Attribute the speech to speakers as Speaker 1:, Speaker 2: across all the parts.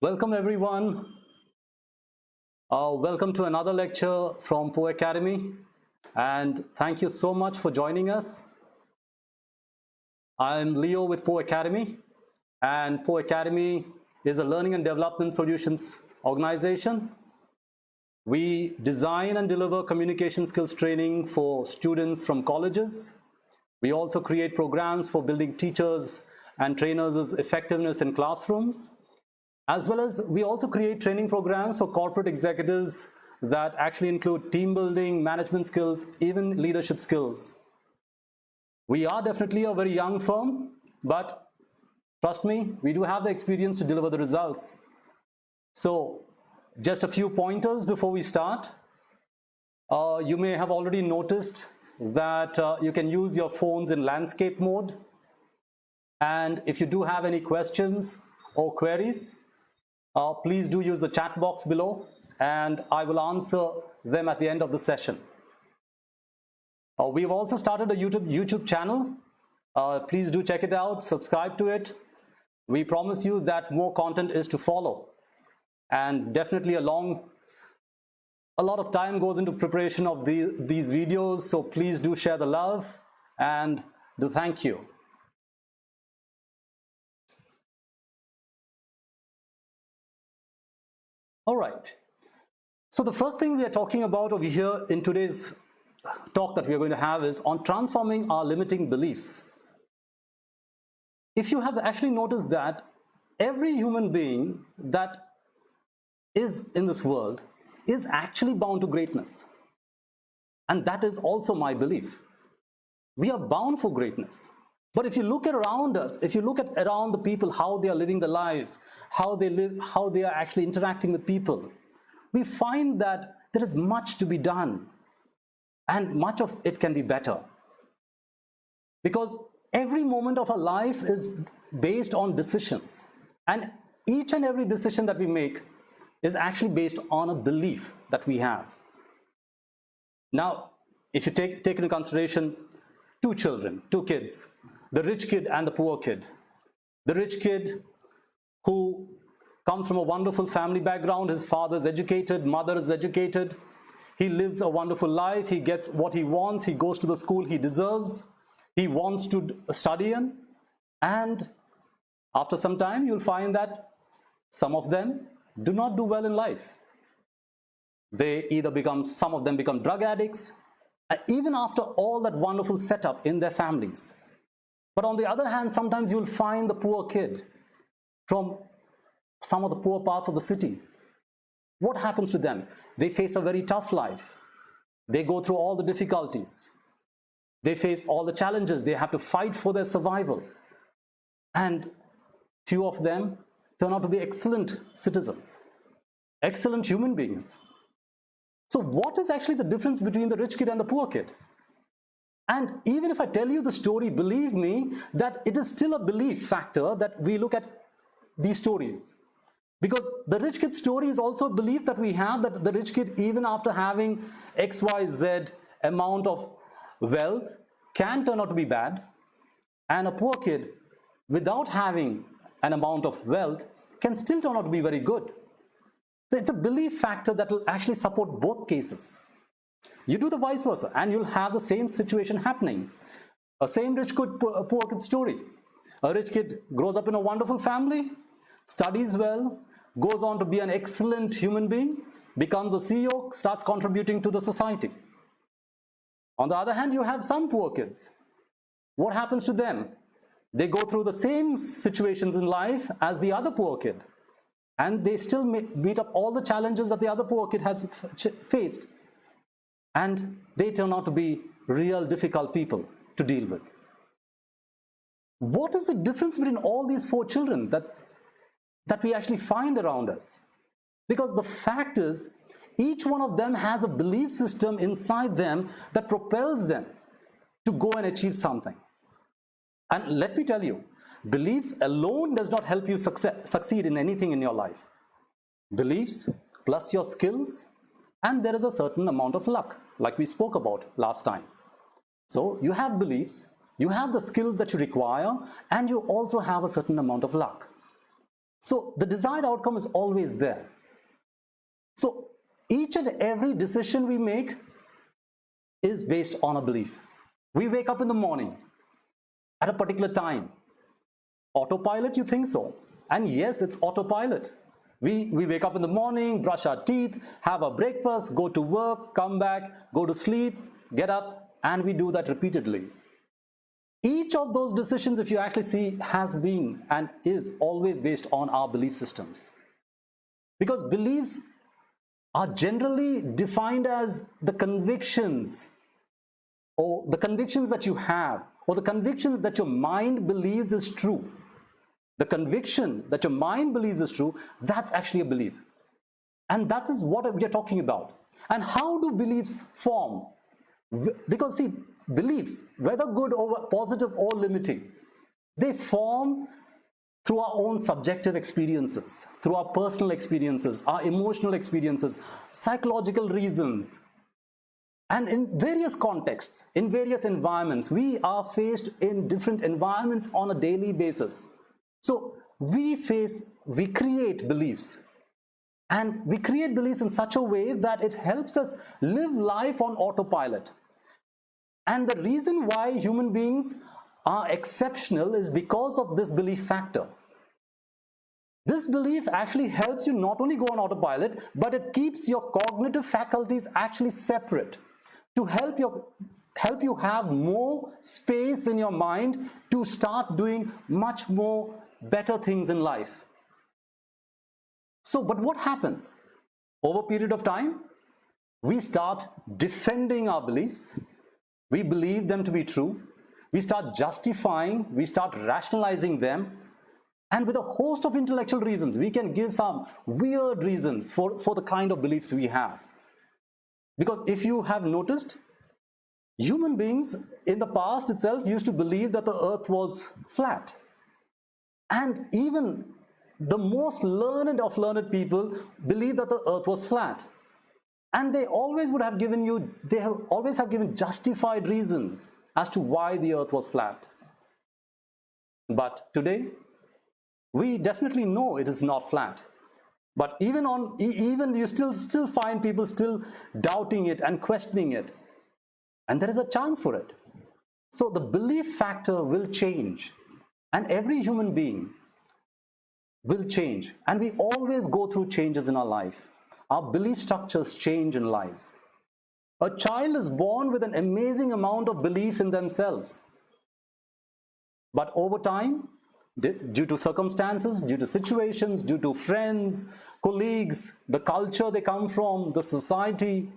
Speaker 1: Welcome everyone. Welcome to another lecture from poACADEMY, and thank you so much for joining us. I'm Leo with poACADEMY, and poACADEMY is a learning and development solutions organization. We design and deliver communication skills training for students from colleges. We also create programs for building teachers and trainers' effectiveness in classrooms. As well as we also create training programs for corporate executives that actually include team building, management skills, even leadership skills. We are definitely a very young firm, but trust me, we do have the experience to deliver the results. So just a few pointers before we start. You may have already noticed that you can use your phones in landscape mode. And if you do have any questions or queries, please do use the chat box below, and I will answer them at the end of the session. We've also started a YouTube channel. Please do check it out, subscribe to it. We promise you that more content is to follow, and definitely a lot of time goes into preparation of these videos, so please do share the love and do thank you. All right, so the first thing we are talking about over here in today's talk that we are going to have is on transforming our limiting beliefs. If you have actually noticed that every human being that is in this world is actually bound to greatness, and that is also my belief. We are bound for greatness. But if you look around us, if you look at around the people, how they are living their lives, how they live, how they are actually interacting with people, we find that there is much to be done, and much of it can be better. Because every moment of our life is based on decisions, and each and every decision that we make is actually based on a belief that we have. Now, if you take into consideration two kids, the rich kid and the poor kid. The rich kid who comes from a wonderful family background, his father is educated, mother is educated, he lives a wonderful life, he gets what he wants, he goes to the school he deserves, he wants to study in, and after some time you'll find that some of them do not do well in life. Some of them become drug addicts, even after all that wonderful setup in their families. But on the other hand, sometimes you'll find the poor kid from some of the poor parts of the city. What happens to them? They face a very tough life. They go through all the difficulties. They face all the challenges. They have to fight for their survival. And few of them turn out to be excellent citizens, excellent human beings. So what is actually the difference between the rich kid and the poor kid? And even if I tell you the story, believe me that it is still a belief factor that we look at these stories. Because the rich kid story is also a belief that we have, that the rich kid, even after having XYZ amount of wealth, can turn out to be bad. And a poor kid, without having an amount of wealth, can still turn out to be very good. So it's a belief factor that will actually support both cases. You do the vice versa, and you'll have the same situation happening. A same rich kid, poor kid story. A rich kid grows up in a wonderful family, studies well, goes on to be an excellent human being, becomes a CEO, starts contributing to the society. On the other hand, you have some poor kids. What happens to them? They go through the same situations in life as the other poor kid, and they still meet up all the challenges that the other poor kid has faced. And they turn out to be real difficult people to deal with. What is the difference between all these four children that we actually find around us? Because the fact is, each one of them has a belief system inside them that propels them to go and achieve something. And let me tell you, beliefs alone does not help you succeed in anything in your life. Beliefs plus your skills, and there is a certain amount of luck, like we spoke about last time. So you have beliefs, you have the skills that you require, and you also have a certain amount of luck. So the desired outcome is always there. So each and every decision we make is based on a belief. We wake up in the morning at a particular time. Autopilot, you think so? And yes, it's autopilot. We wake up in the morning, brush our teeth, have our breakfast, go to work, come back, go to sleep, get up, and we do that repeatedly. Each of those decisions, if you actually see, has been and is always based on our belief systems. Because beliefs are generally defined as the convictions, or the convictions that you have, or the convictions that your mind believes is true. The conviction that your mind believes is true, that's actually a belief. And that is what we are talking about. And how do beliefs form? Because see, beliefs, whether good or positive or limiting, they form through our own subjective experiences, through our personal experiences, our emotional experiences, psychological reasons. And in various contexts, in various environments, we are faced in different environments on a daily basis. So we create beliefs, and we create beliefs in such a way that it helps us live life on autopilot. And the reason why human beings are exceptional is because of this belief factor. This belief actually helps you not only go on autopilot, but it keeps your cognitive faculties actually separate to help you have more space in your mind to start doing much more better things in life. So, but what happens? Over a period of time, we start defending our beliefs. We believe them to be true. We start justifying, we start rationalizing them. And with a host of intellectual reasons, we can give some weird reasons for the kind of beliefs we have. Because if you have noticed, human beings in the past itself used to believe that the earth was flat. And even the most learned of learned people believe that the earth was flat. And they always would have given you, always have given justified reasons as to why the earth was flat. But today, we definitely know it is not flat. But even you still find people still doubting it and questioning it. And there is a chance for it. So the belief factor will change. And every human being will change. And we always go through changes in our life. Our belief structures change in lives. A child is born with an amazing amount of belief in themselves. But over time, due to circumstances, due to situations, due to friends, colleagues, the culture they come from, the society,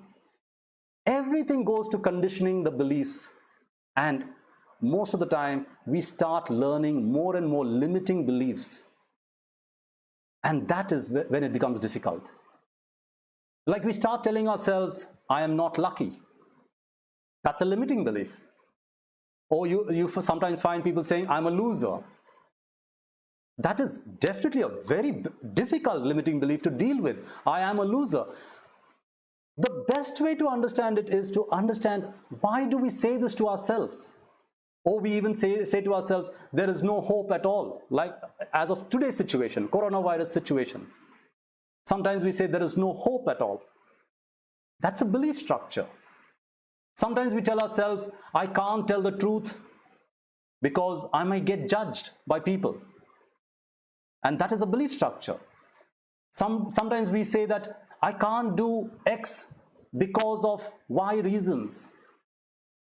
Speaker 1: everything goes to conditioning the beliefs. And most of the time, we start learning more and more limiting beliefs. And that is when it becomes difficult. Like we start telling ourselves, I am not lucky. That's a limiting belief. Or you sometimes find people saying, I'm a loser. That is definitely a very difficult limiting belief to deal with. I am a loser. The best way to understand it is to understand, why do we say this to ourselves? Or we even say to ourselves, there is no hope at all. Like as of today's situation, coronavirus situation. Sometimes we say there is no hope at all. That's a belief structure. Sometimes we tell ourselves, I can't tell the truth because I might get judged by people. And that is a belief structure. Sometimes we say that I can't do X because of Y reasons.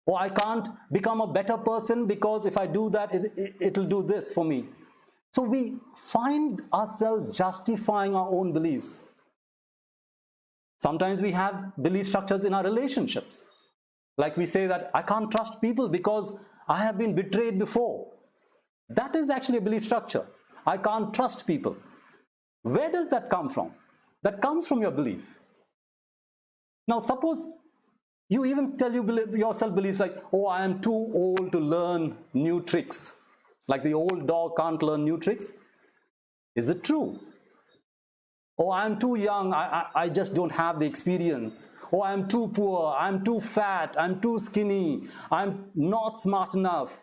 Speaker 1: Or I can't become a better person because if I do that, it'll do this for me. So we find ourselves justifying our own beliefs. Sometimes we have belief structures in our relationships. Like we say that I can't trust people because I have been betrayed before. That is actually a belief structure. I can't trust people. Where does that come from? That comes from your belief. Now suppose you even tell yourself beliefs like, oh, I am too old to learn new tricks. Like the old dog can't learn new tricks. Is it true? Oh, I'm too young, I just don't have the experience. Oh, I'm too poor, I'm too fat, I'm too skinny, I'm not smart enough,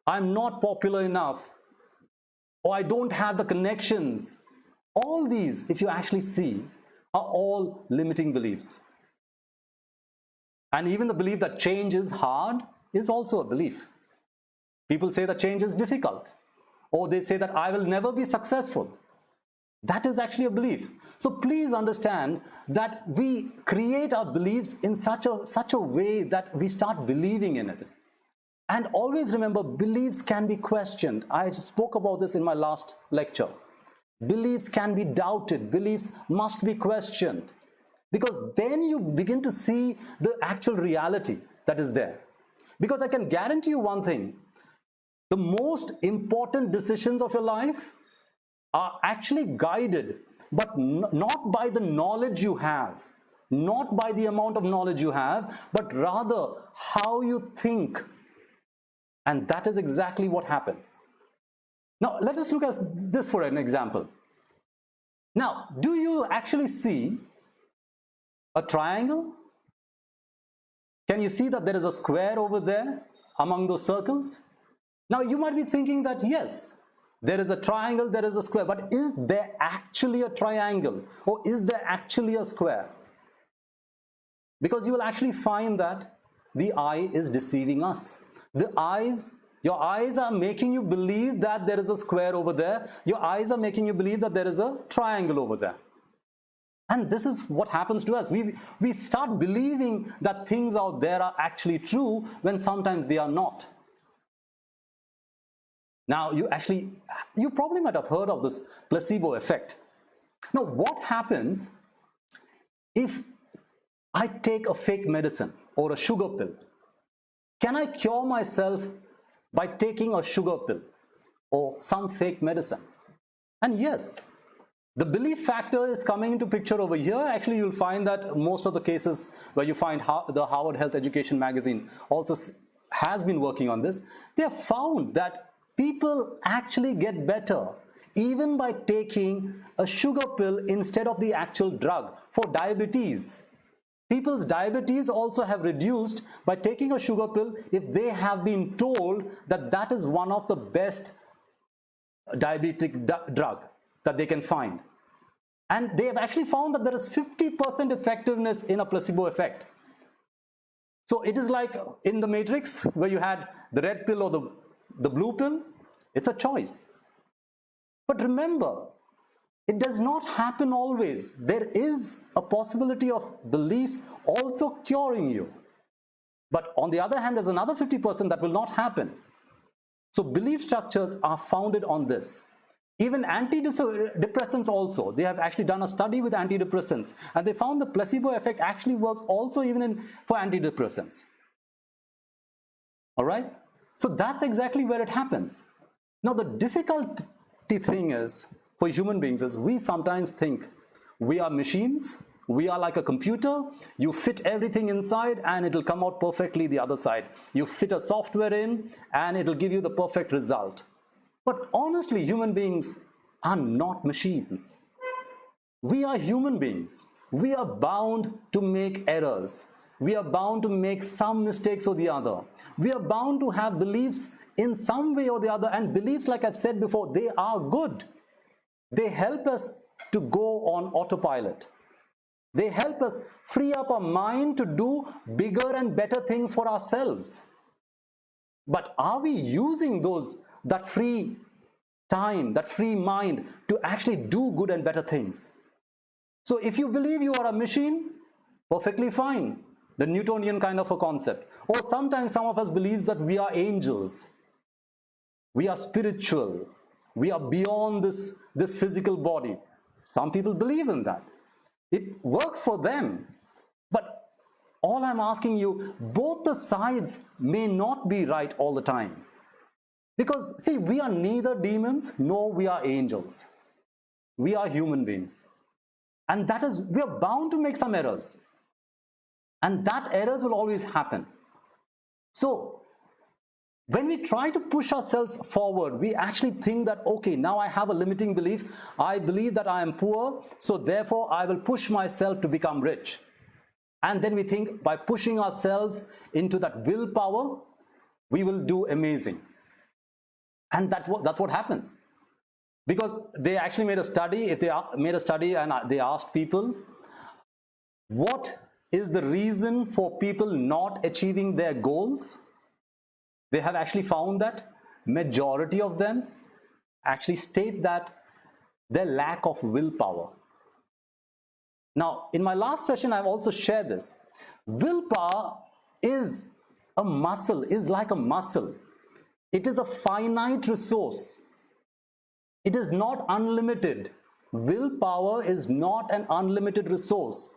Speaker 1: I'm not popular enough. Or I don't have the connections. All these, if you actually see, are all limiting beliefs. And even the belief that change is hard is also a belief. People say that change is difficult, or they say that I will never be successful. That is actually a belief. So please understand that we create our beliefs in such a way that we start believing in it. And always remember, beliefs can be questioned. I spoke about this in my last lecture. Beliefs can be doubted. Beliefs must be questioned, because then you begin to see the actual reality that is there. Because I can guarantee you one thing, the most important decisions of your life are actually guided, but not by the knowledge you have, not by the amount of knowledge you have, but rather how you think. And that is exactly what happens. Now, let us look at this for an example. Now, do you actually see a triangle? Can you see that there is a square over there among those circles? Now, you might be thinking that yes, there is a triangle, there is a square, but is there actually a triangle, or is there actually a square? Because you will actually find that the eye is deceiving us. Your eyes are making you believe that there is a square over there. Your eyes are making you believe that there is a triangle over there. And this is what happens to us. We start believing that things out there are actually true when sometimes they are not. Now, you probably might have heard of this placebo effect. Now, what happens if I take a fake medicine or a sugar pill? Can I cure myself by taking a sugar pill or some fake medicine? And yes, the belief factor is coming into picture over here. Actually, you'll find that most of the cases where you find the Harvard Health Education magazine also has been working on this. They have found that people actually get better even by taking a sugar pill instead of the actual drug for diabetes. People's diabetes also have reduced by taking a sugar pill if they have been told that that is one of the best diabetic drug that they can find. And they have actually found that there is 50% effectiveness in a placebo effect. So it is like in the Matrix where you had the red pill or the blue pill. It's a choice. But remember, it does not happen always. There is a possibility of belief also curing you. But on the other hand, there's another 50% that will not happen. So belief structures are founded on this. Even antidepressants also, they have actually done a study with antidepressants, and they found the placebo effect actually works also even for antidepressants. All right? So that's exactly where it happens. Now, the difficulty thing is, for human beings, is we sometimes think we are machines, we are like a computer. You fit everything inside and it'll come out perfectly the other side. You fit a software in and it'll give you the perfect result. But honestly, human beings are not machines. We are human beings. We are bound to make errors. We are bound to make some mistakes or the other. We are bound to have beliefs in some way or the other, and beliefs, like I've said before, they are good. They help us to go on autopilot. They help us free up our mind to do bigger and better things for ourselves. But are we using that free time, that free mind to actually do good and better things? So if you believe you are a machine, perfectly fine. The Newtonian kind of a concept. Or sometimes some of us believes that we are angels. We are spiritual. We are beyond this physical body. Some people believe in that. It works for them. But all I'm asking you, both the sides may not be right all the time. Because, see, we are neither demons nor we are angels. We are human beings. And that is, we are bound to make some errors. And that errors will always happen. So, when we try to push ourselves forward, we actually think that, okay, now I have a limiting belief. I believe that I am poor, so therefore I will push myself to become rich. And then we think by pushing ourselves into that willpower, we will do amazing. And that's what happens. Because they actually made a study. If they made a study and they asked people, what is the reason for people not achieving their goals? They have actually found that majority of them actually state that their lack of willpower. Now, in my last session, I've also shared this. Willpower is a muscle, is like a muscle. It is a finite resource. It is not unlimited. Willpower is not an unlimited resource.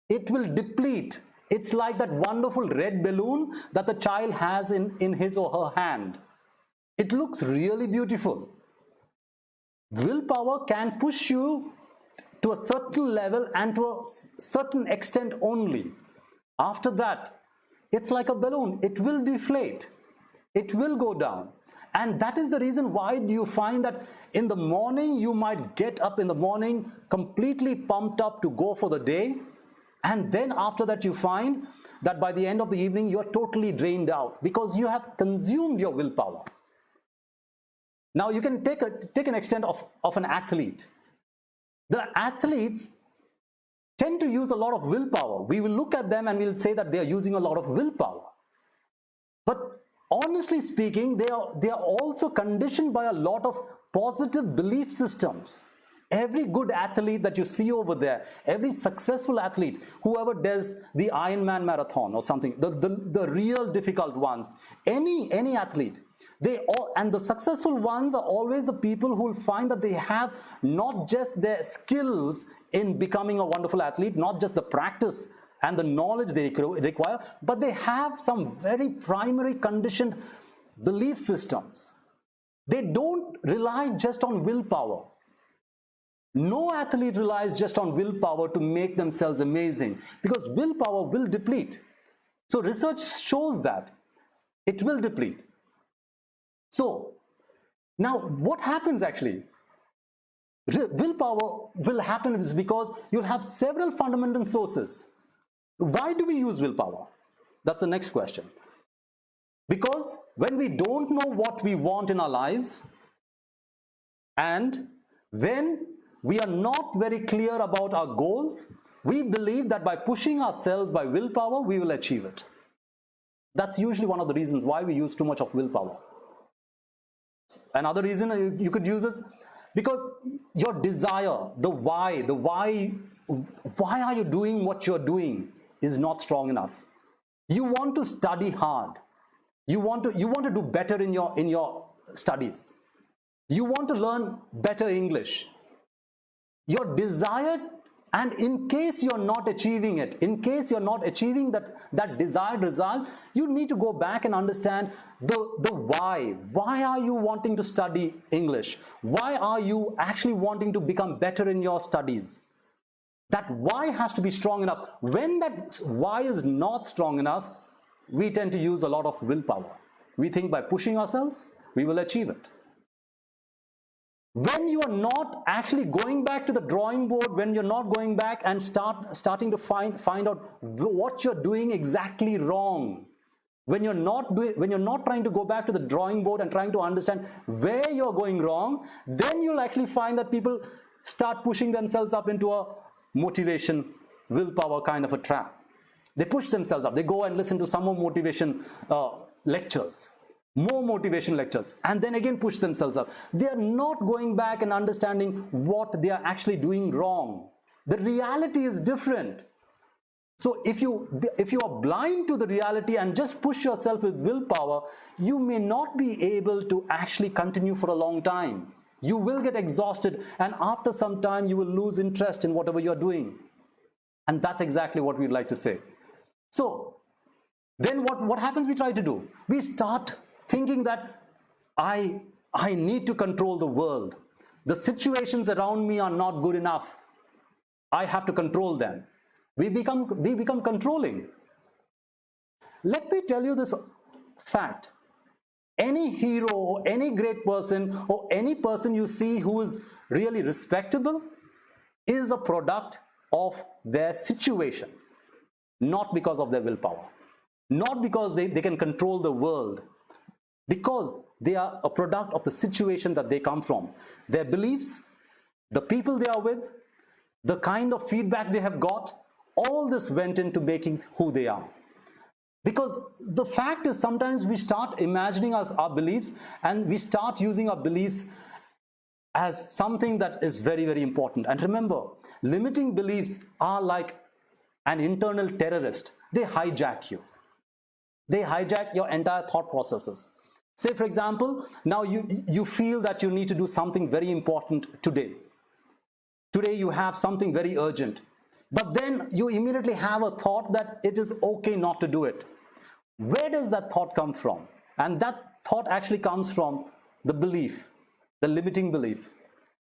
Speaker 1: It will deplete. It's like that wonderful red balloon that the child has in his or her hand. It looks really beautiful. Willpower can push you to a certain level and to a certain extent only. After that, it's like a balloon. It will deflate. It will go down. And that is the reason why do you find that in the morning, you might get up in the morning completely pumped up to go for the day. And then after that, you find that by the end of the evening, you're totally drained out because you have consumed your willpower. Now, you can take an extent of an athlete. The athletes tend to use a lot of willpower. We will look at them and we'll say that they are using a lot of willpower. But honestly speaking, they are also conditioned by a lot of positive belief systems. Every good athlete that you see over there, every successful athlete, whoever does the Ironman marathon or something, the real difficult ones, any athlete, they all, and the successful ones are always the people who will find that they have not just their skills in becoming a wonderful athlete, not just the practice and the knowledge they require, but they have some very primary conditioned belief systems. They don't rely just on willpower. No athlete relies just on willpower to make themselves amazing, because willpower will deplete. So research shows that it will deplete. So now what happens actually? Willpower will happen is because you'll have several fundamental sources. Why do we use willpower? That's the next question. Because when we don't know what we want in our lives, and then we are not very clear about our goals, we believe that by pushing ourselves by willpower, we will achieve it. That's usually one of the reasons why we use too much of willpower. Another reason you could use is because your desire, the why are you doing what you're doing is not strong enough. You want to study hard. You want to do better in your studies. You want to learn better English. Your desire, and in case you're not achieving it, in case you're not achieving that desired result, you need to go back and understand the why. Why are you wanting to study English? Why are you actually wanting to become better in your studies? That why has to be strong enough. When that why is not strong enough, we tend to use a lot of willpower. We think by pushing ourselves, we will achieve it. When you are not actually going back to the drawing board, when you're not going back and starting to find out what you're doing exactly wrong, when you're not trying to go back to the drawing board and trying to understand where you're going wrong, then you'll actually find that people start pushing themselves up into a motivation, willpower kind of a trap. They push themselves up. They go and listen to some more motivation lectures. More motivation lectures, and then again push themselves up. They are not going back and understanding what they are actually doing wrong. The reality is different. So if you are blind to the reality and just push yourself with willpower, you may not be able to actually continue for a long time. You will get exhausted, and after some time you will lose interest in whatever you're doing. And that's exactly what we'd like to say. So then what happens? We try to do, we start thinking that I need to control the world. The situations around me are not good enough. I have to control them. We become controlling. Let me tell you this fact. Any hero or any great person or any person you see who is really respectable is a product of their situation, not because of their willpower, not because they can control the world. because they are a product of the situation that they come from. Their beliefs, the people they are with, the kind of feedback they have got, all this went into making who they are. Because the fact is, sometimes we start imagining our beliefs, and we start using our beliefs as something that is very, very important. And remember, limiting beliefs are like an internal terrorist. They hijack you. They hijack your entire thought processes. Say, for example, now you feel that you need to do something very important today. Today you have something very urgent. But then you immediately have a thought that it is okay not to do it. Where does that thought come from? And that thought actually comes from the belief, the limiting belief.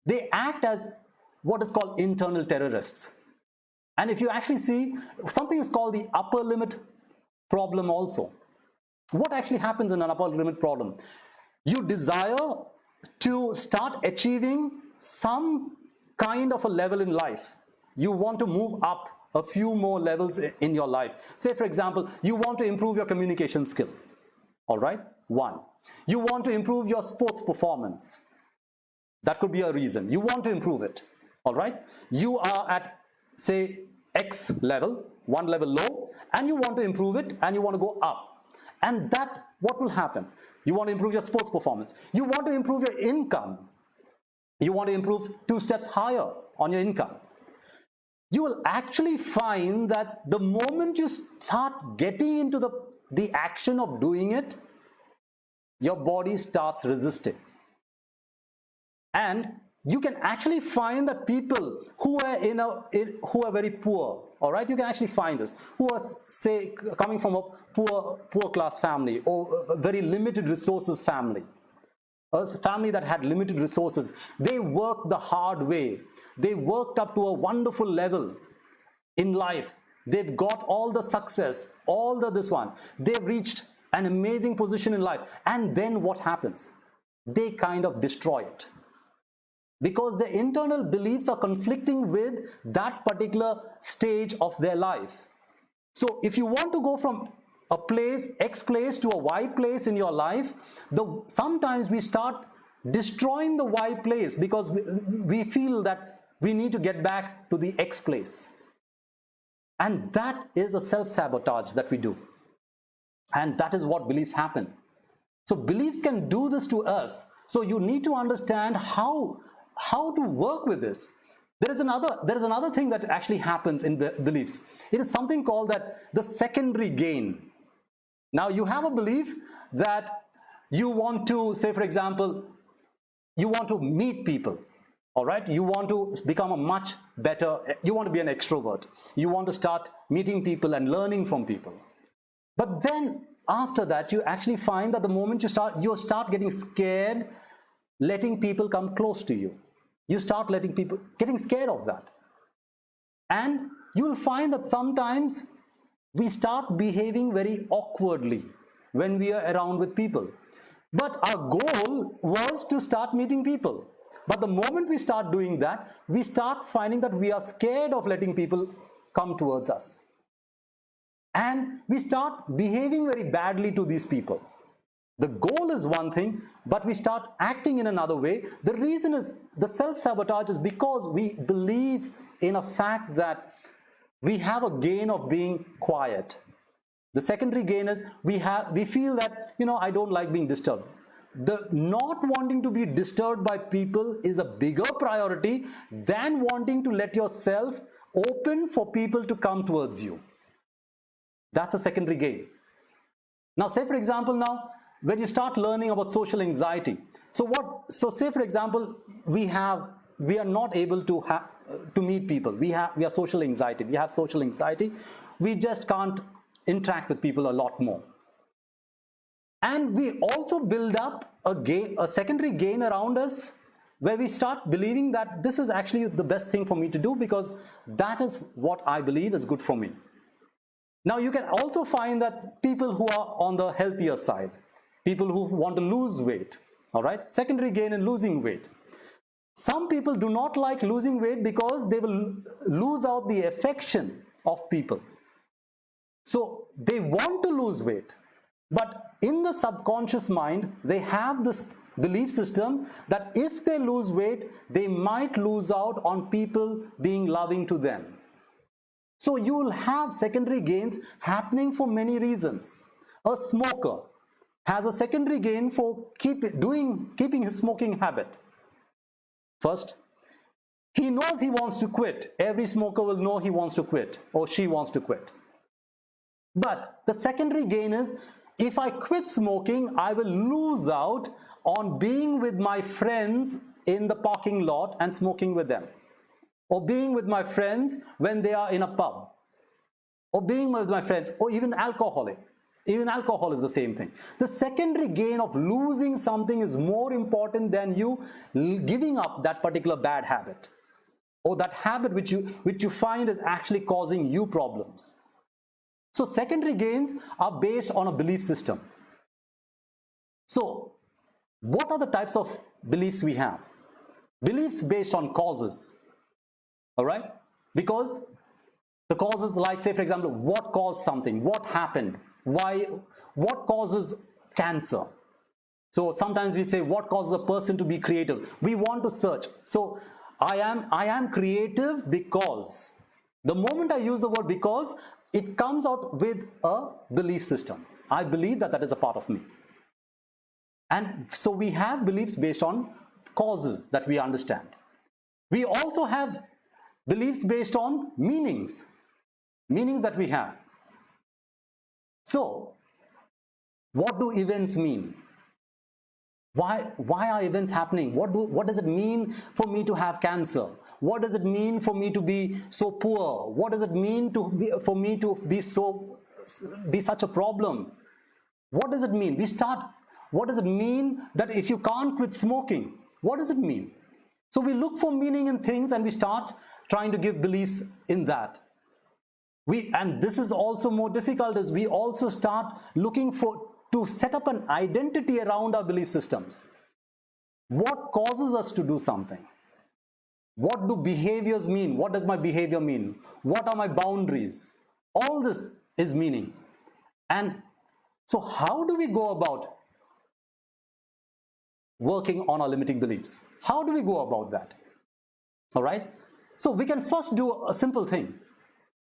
Speaker 1: They act as what is called internal terrorists. And if you actually see, something is called the upper limit problem also. What actually happens in an upper limit problem? You desire to start achieving some kind of a level in life. You want to move up a few more levels in your life. Say, for example, you want to improve your communication skill. All right, one. You want to improve your sports performance. That could be a reason. You want to improve it. All right. You are at, say, X level, one level low, and you want to improve it, and you want to go up. And that, what will happen? You want to improve your sports performance. You want to improve your income. You want to improve 2 steps higher on your income. You will actually find that the moment you start getting into the action of doing it, your body starts resisting. And you can actually find that people who are very poor, all right, you can actually find this, who are, say, coming from a poor class family, or a very limited resources family, a family that had limited resources. They worked the hard way. They worked up to a wonderful level in life. They've got all the success, all this one. They've reached an amazing position in life. And then what happens? They kind of destroy it, because the internal beliefs are conflicting with that particular stage of their life. So if you want to go from a place, X place, to a Y place in your life, sometimes we start destroying the Y place because we feel that we need to get back to the X place. And that is a self-sabotage that we do. And that is what beliefs happen. So beliefs can do this to us. So you need to understand how to work with this. There is another thing that actually happens in beliefs. It is something called the secondary gain. Now you have a belief that you want to, say, for example, you want to meet people. All right, you want to become a much better, you want to be an extrovert. You want to start meeting people and learning from people. But then after that, you actually find that the moment you start getting scared, letting people come close to you. You start getting scared of that. And you will find that sometimes we start behaving very awkwardly when we are around with people. But our goal was to start meeting people. But the moment we start doing that, we start finding that we are scared of letting people come towards us. And we start behaving very badly to these people. The goal is one thing, but we start acting in another way. The reason is, the self-sabotage is because we believe in a fact that we have a gain of being quiet. The secondary gain is we feel that, I don't like being disturbed. The not wanting to be disturbed by people is a bigger priority than wanting to let yourself open for people to come towards you. That's a secondary gain. Now, say, for example, when you start learning about social anxiety, so say, for example, we are not able to meet people. We have social anxiety. We have social anxiety. We just can't interact with people a lot more. And we also build up a secondary gain around us, where we start believing that this is actually the best thing for me to do, because that is what I believe is good for me. Now, you can also find that people who are on the healthier side, people who want to lose weight, all right, secondary gain in losing weight. Some people do not like losing weight because they will lose out the affection of people. So they want to lose weight, But in the subconscious mind, they have this belief system that if they lose weight, they might lose out on people being loving to them. So you will have secondary gains happening for many reasons. A smoker has a secondary gain for keeping his smoking habit. First, he knows he wants to quit. Every smoker will know he wants to quit or she wants to quit. But the secondary gain is, if I quit smoking, I will lose out on being with my friends in the parking lot and smoking with them, or being with my friends when they are in a pub, or being with my friends, or even alcoholic. Even alcohol is the same thing. The secondary gain of losing something is more important than you giving up that particular bad habit, or that habit which you find is actually causing you problems. So secondary gains are based on a belief system. So what are the types of beliefs we have? Beliefs based on causes. All right? Because the causes, like, say for example, what caused something, what happened, why, what causes cancer. So sometimes we say, what causes a person to be creative? We want to search. So I am creative because. The moment I use the word because, it comes out with a belief system. I believe that that is a part of me. And so we have beliefs based on causes that we understand. We also have beliefs based on meanings that we have. So what do events mean? Why are events happening? What does it mean for me to have cancer? What does it mean for me to be so poor? What does it mean for me to be such a problem? What does it mean? What does it mean that if you can't quit smoking? What does it mean? So we look for meaning in things and we start trying to give beliefs in that. And this is also more difficult, as we also start looking to set up an identity around our belief systems. What causes us to do something? What do behaviors mean? What does my behavior mean? What are my boundaries? All this is meaning. And so how do we go about working on our limiting beliefs? How do we go about that? All right. So we can first do a simple thing.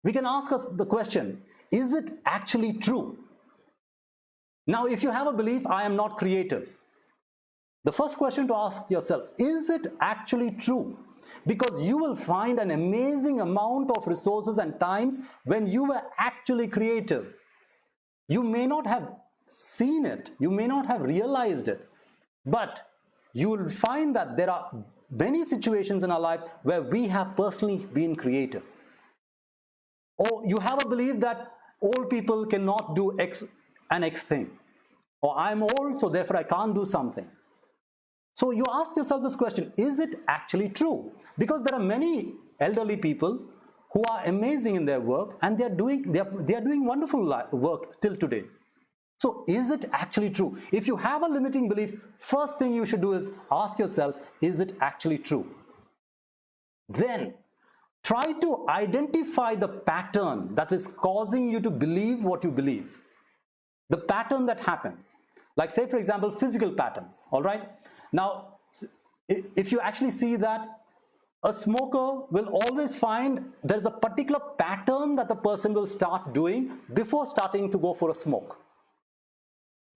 Speaker 1: We can ask us the question, is it actually true? Now, if you have a belief, I am not creative, the first question to ask yourself, is it actually true? Because you will find an amazing amount of resources and times when you were actually creative. You may not have seen it, you may not have realized it, but you will find that there are many situations in our life where we have personally been creative. Or you have a belief that old people cannot do an X thing, or I'm old, so therefore I can't do something. So you ask yourself this question, is it actually true? Because there are many elderly people who are amazing in their work, and they are doing wonderful work till today. So is it actually true? If you have a limiting belief, first thing you should do is ask yourself, is it actually true? Then try to identify the pattern that is causing you to believe what you believe. The pattern that happens. Like, say for example, physical patterns, all right? Now, if you actually see that, a smoker will always find there's a particular pattern that the person will start doing before starting to go for a smoke.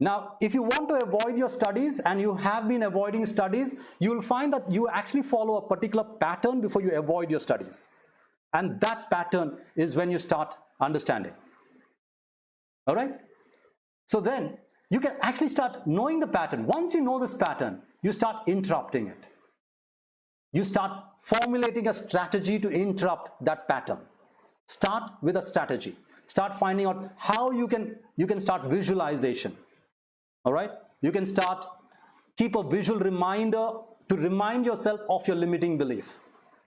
Speaker 1: Now, if you want to avoid your studies, and you have been avoiding studies, you will find that you actually follow a particular pattern before you avoid your studies. And that pattern is when you start understanding. All right? So then you can actually start knowing the pattern. Once you know this pattern, you start interrupting it. You start formulating a strategy to interrupt that pattern. Start with a strategy. Start finding out how you can start visualization. All right? You can keep a visual reminder to remind yourself of your limiting belief.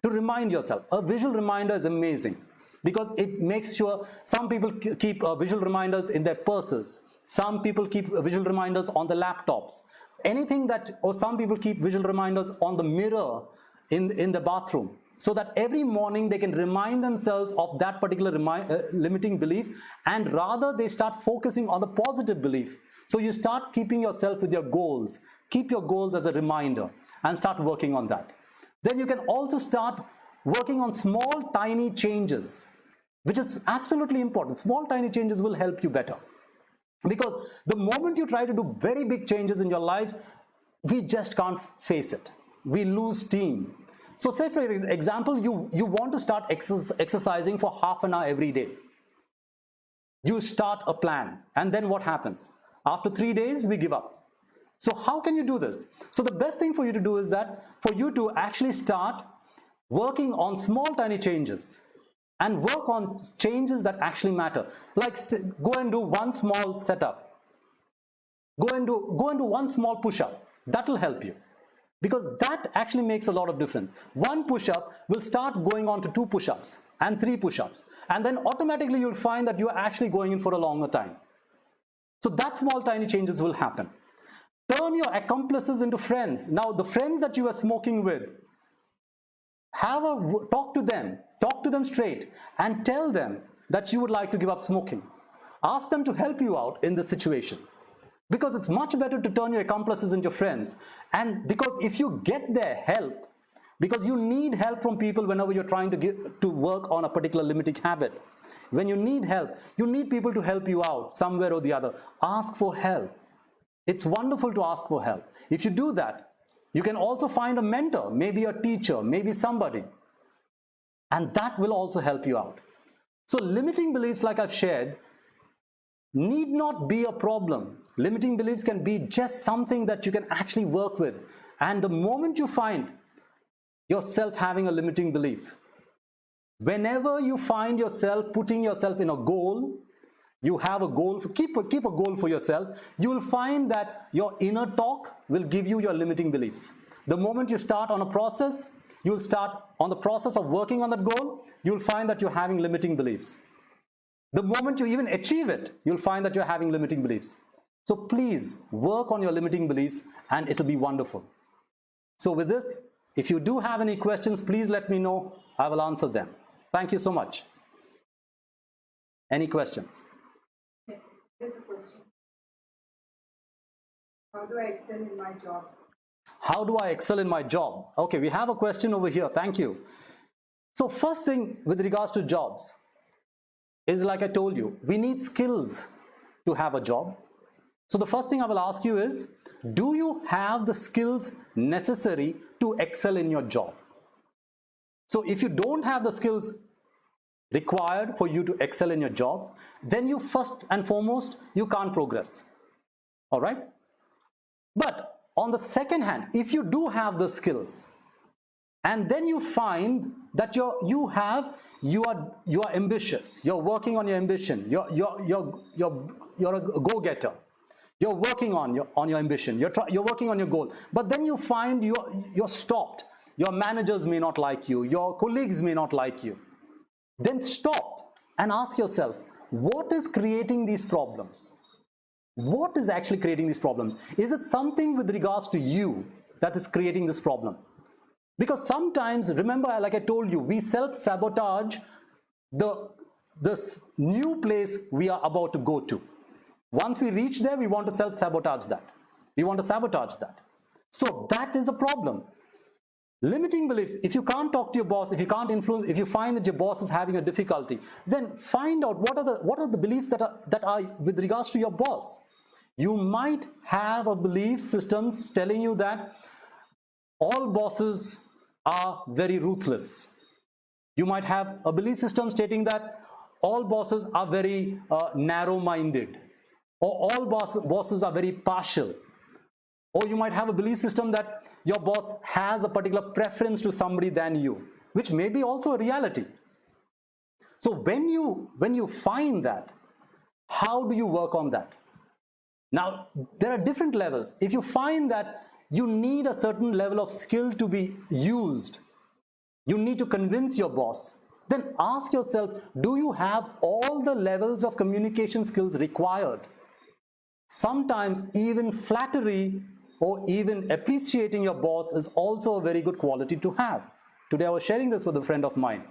Speaker 1: To remind yourself. A visual reminder is amazing because it makes sure some people keep visual reminders in their purses. Some people keep visual reminders on the laptops. Or some people keep visual reminders on the mirror in the bathroom. so that every morning they can remind themselves of that particular limiting belief, and rather they start focusing on the positive belief. So you start keeping yourself with your goals, keep your goals as a reminder and start working on that. Then you can also start working on small tiny changes, which is absolutely important. Small tiny changes will help you better, because the moment you try to do very big changes in your life, we just can't face it. We lose steam. So say for example, you want to start exercising for half an hour every day. You start a plan, and then what happens? After 3 days, we give up. So how can you do this? So the best thing for you to do is that for you to actually start working on small tiny changes and work on changes that actually matter. Like go and do one small setup. Go and do one small push-up. That will help you, because that actually makes a lot of difference. One push-up will start going on to 2 push-ups and 3 push-ups, and then automatically you'll find that you are actually going in for a longer time. So that small tiny changes will happen. Turn your accomplices into friends. Now the friends that you are smoking with, talk to them straight and tell them that you would like to give up smoking. Ask them to help you out in this situation, because it's much better to turn your accomplices into friends. And because if you get their help, because you need help from people whenever you're trying to work on a particular limiting habit. When you need help, you need people to help you out somewhere or the other. Ask for help. It's wonderful to ask for help. If you do that, you can also find a mentor, maybe a teacher, maybe somebody, and that will also help you out. So limiting beliefs, like I've shared, need not be a problem. Limiting beliefs can be just something that you can actually work with. And the moment you find yourself having a limiting belief, whenever you find yourself putting yourself in a goal, you have a goal, keep a goal for yourself, you will find that your inner talk will give you your limiting beliefs. The moment you start on a process, you will start on the process of working on that goal, you will find that you're having limiting beliefs. The moment you even achieve it, you'll find that you're having limiting beliefs. So please work on your limiting beliefs and it'll be wonderful. So with this, if you do have any questions, please let me know. I will answer them. Thank you so much. Any questions?
Speaker 2: Yes, there's a question. How do I excel in my job?
Speaker 1: How do I excel in my job? Okay, we have a question over here. Thank you. So first thing with regards to jobs is, like I told you, we need skills to have a job. So the first thing I will ask you is, do you have the skills necessary to excel in your job? So if you don't have the skills required for you to excel in your job, then you first and foremost, you can't progress. All right? But on the second hand, if you do have the skills, and then you find that you are ambitious, you're working on your ambition, you're a go-getter, you're working on your ambition, you're working on your goal, but then you find you're stopped. Your managers may not like you, your colleagues may not like you. Then stop and ask yourself, what is creating these problems? What is actually creating these problems? Is it something with regards to you that is creating this problem? Because sometimes, remember, like I told you, we self-sabotage this new place we are about to go to. Once we reach there, we want to self-sabotage that. We want to sabotage that. So that is a problem. Limiting beliefs, if you can't talk to your boss, if you can't influence, if you find that your boss is having a difficulty, then find out what are the beliefs that are with regards to your boss. You might have a belief system telling you that all bosses are very ruthless. You might have a belief system stating that all bosses are very narrow-minded, or all bosses are very partial. Or you might have a belief system that your boss has a particular preference to somebody than you, which may be also a reality. So when you find that, how do you work on that? Now, there are different levels. If you find that you need a certain level of skill to be used, you need to convince your boss, then ask yourself, do you have all the levels of communication skills required? Sometimes even flattery or even appreciating your boss is also a very good quality to have. Today I was sharing this with a friend of mine.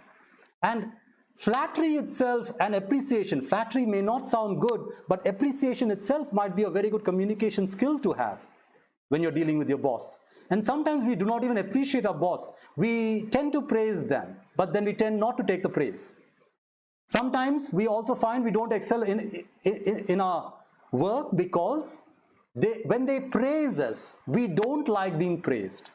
Speaker 1: And flattery itself and appreciation, flattery may not sound good, but appreciation itself might be a very good communication skill to have when you're dealing with your boss. And sometimes we do not even appreciate our boss. We tend to praise them, but then we tend not to take the praise. Sometimes we also find we don't excel in our work because when they praise us, we don't like being praised.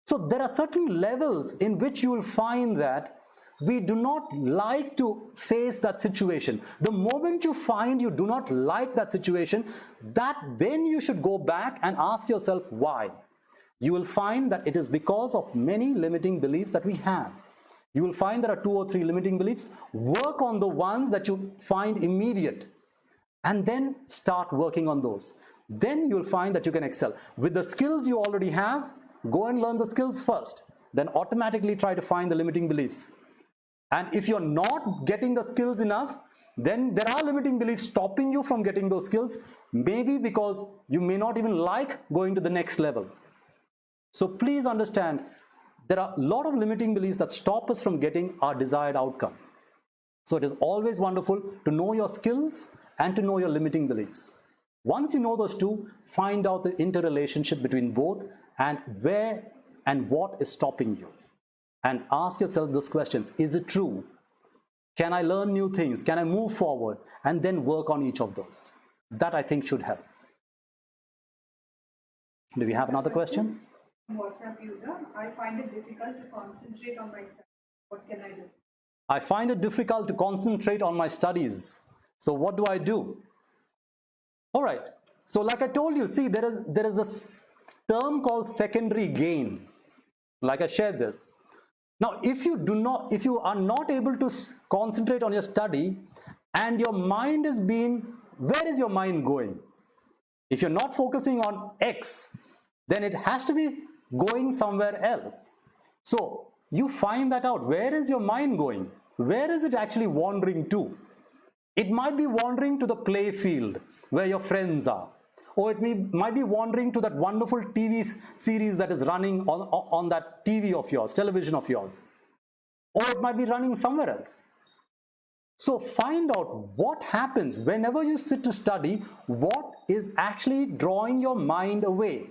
Speaker 1: So there are certain levels in which you will find that we do not like to face that situation. The moment you find you do not like that situation, then you should go back and ask yourself why. You will find that it is because of many limiting beliefs that we have. You will find there are 2 or 3 limiting beliefs. Work on the ones that you find immediate and then start working on those. Then you'll find that you can excel. With the skills you already have, go and learn the skills first. Then automatically try to find the limiting beliefs. And if you're not getting the skills enough, then there are limiting beliefs stopping you from getting those skills, maybe because you may not even like going to the next level. So please understand, there are a lot of limiting beliefs that stop us from getting our desired outcome. So it is always wonderful to know your skills and to know your limiting beliefs. Once you know those two, find out the interrelationship between both and where and what is stopping you. And ask yourself those questions. Is it true? Can I learn new things? Can I move forward? And then work on each of those. That I think should help. Do we have another question?
Speaker 2: WhatsApp user, I find it difficult to concentrate on my studies. What can I do?
Speaker 1: I find it difficult to concentrate on my studies. So what do I do? All right. So like I told you, see, there is a term called secondary gain. Like I shared this. Now, if you are not able to concentrate on your study and your mind is where is your mind going? If you're not focusing on X, then it has to be going somewhere else. So you find that out. Where is your mind going? Where is it actually wandering to? It might be wandering to the play field where your friends are. Or it might be wandering to that wonderful TV series that is running on that TV of yours, television of yours. Or it might be running somewhere else. So find out what happens whenever you sit to study, what is actually drawing your mind away.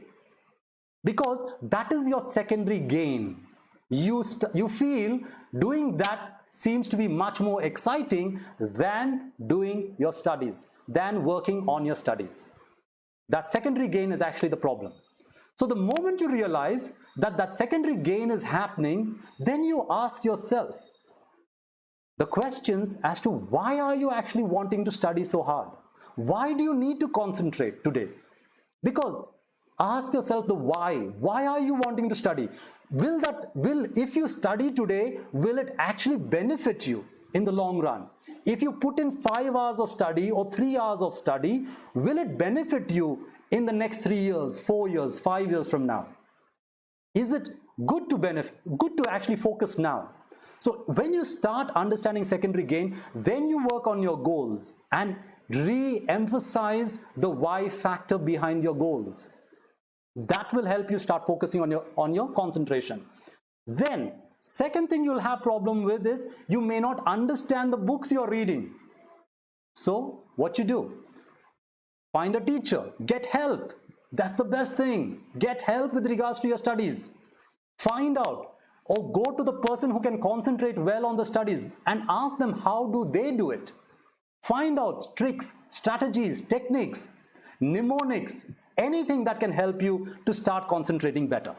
Speaker 1: Because that is your secondary gain. You feel doing that seems to be much more exciting than doing your studies, than working on your studies. That secondary gain is actually the problem. So the moment you realize that secondary gain is happening, then you ask yourself the questions as to why are you actually wanting to study so hard? Why do you need to concentrate today? Because ask yourself the why. Why are you wanting to study? If you study today, will it actually benefit you in the long run? If you put in 5 hours of study or 3 hours of study, will it benefit you in the next 3 years, 4 years, 5 years from now? Is it good to actually focus now? So when you start understanding secondary gain, then you work on your goals and re-emphasize the why factor behind your goals. That will help you start focusing on your concentration. Then second thing you'll have problem with is you may not understand the books you're reading. So what you do? Find a teacher, get help. That's the best thing. Get help with regards to your studies. Find out or go to the person who can concentrate well on the studies and ask them how do they do it. Find out tricks, strategies, techniques, mnemonics, anything that can help you to start concentrating better.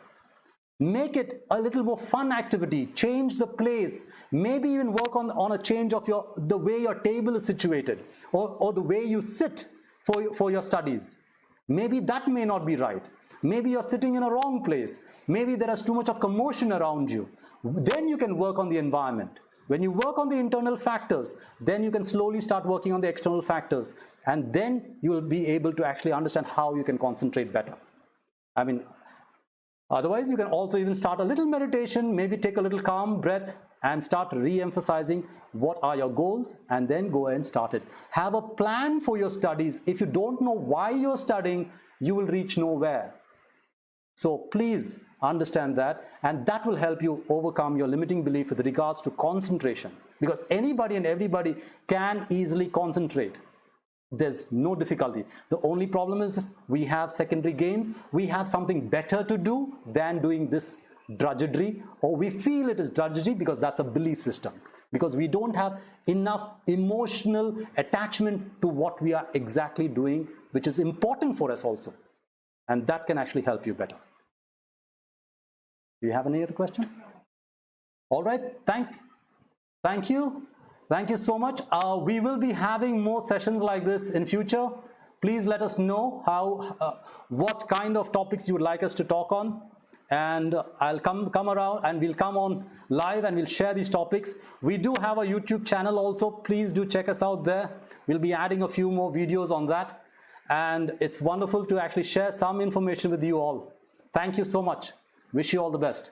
Speaker 1: Make it a little more fun activity, change the place, maybe even work on a change of the way your table is situated or the way you sit for your studies. Maybe that may not be right. Maybe you're sitting in a wrong place. Maybe there is too much of commotion around you. Then you can work on the environment. When you work on the internal factors, then you can slowly start working on the external factors. And then you will be able to actually understand how you can concentrate better. I mean, otherwise you can also even start a little meditation, maybe take a little calm breath and start re-emphasizing what are your goals and then go ahead and start it. Have a plan for your studies. If you don't know why you're studying, you will reach nowhere. So please understand that, and that will help you overcome your limiting belief with regards to concentration, because anybody and everybody can easily concentrate. There's no difficulty. The only problem is we have secondary gains. We have something better to do than doing this drudgery, or we feel it is drudgery because that's a belief system, because we don't have enough emotional attachment to what we are exactly doing, which is important for us also, and that can actually help you better. Do you have any other question? All right, thank you so much. We will be having more sessions like this in future. Please let us know how what kind of topics you would like us to talk on, and I'll come around and we'll come on live and we'll share these topics. We do have a YouTube channel also. Please do check us out there. We'll be adding a few more videos on that, and it's wonderful to actually share some information with you all. Thank you so much. Wish you all the best.